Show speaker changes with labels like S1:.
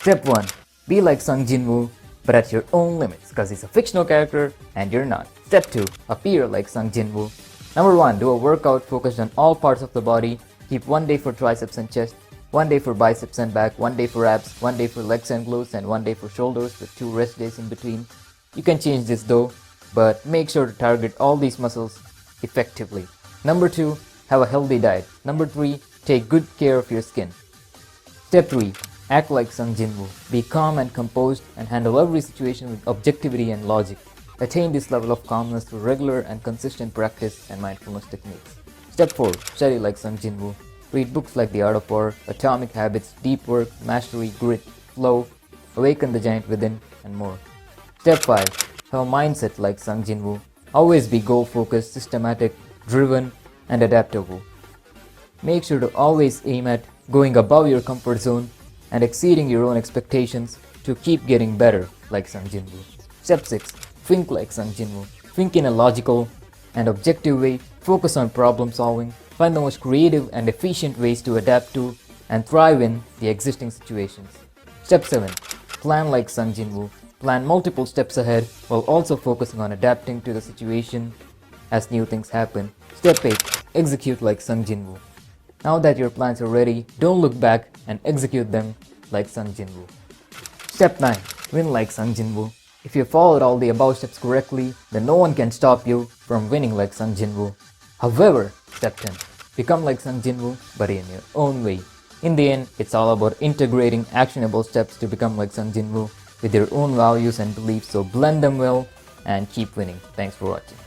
S1: Step 1. Be like Sung Jin Woo, but at your own limits, cause he's a fictional character and you're not. Step 2. Appear like Sung Jin Woo. Number 1. Do a workout focused on all parts of the body. Keep one day for triceps and chest, one day for biceps and back, one day for abs, one day for legs and glutes, and one day for shoulders with 2 rest days in between. You can change this though, but make sure to target all these muscles effectively. Number 2. Have a healthy diet. Number 3. Take good care of your skin. Step 3. Act like Sung Jin Woo. Be calm and composed and handle every situation with objectivity and logic. Attain this level of calmness through regular and consistent practice and mindfulness techniques. Step 4. Study like Sung Jin Woo. Read books like The Art of War, Atomic Habits, Deep Work, Mastery, Grit, Flow, Awaken the Giant Within, and more. Step 5. Have a mindset like Sung Jin Woo. Always be goal-focused, systematic, driven, and adaptable. Make sure to always aim at going above your comfort zone and exceeding your own expectations to keep getting better like Sung Jin Woo. Step 6. Think like Sung Jin Woo. Think in a logical and objective way. Focus on problem solving. Find the most creative and efficient ways to adapt to and thrive in the existing situations. Step 7. Plan like Sung Jin Woo. Plan multiple steps ahead while also focusing on adapting to the situation as new things happen. Step 8. Execute like Sung Jin Woo. Now that your plans are ready, don't look back and execute them like Sung Jin Woo. Step 9. Win like Sung Jin Woo. If you followed all the above steps correctly, then no one can stop you from winning like Sung Jin Woo. However, Step 10. Become like Sung Jin Woo, but in your own way. In the end, it's all about integrating actionable steps to become like Sung Jin Woo with your own values and beliefs, so blend them well and keep winning. Thanks for watching.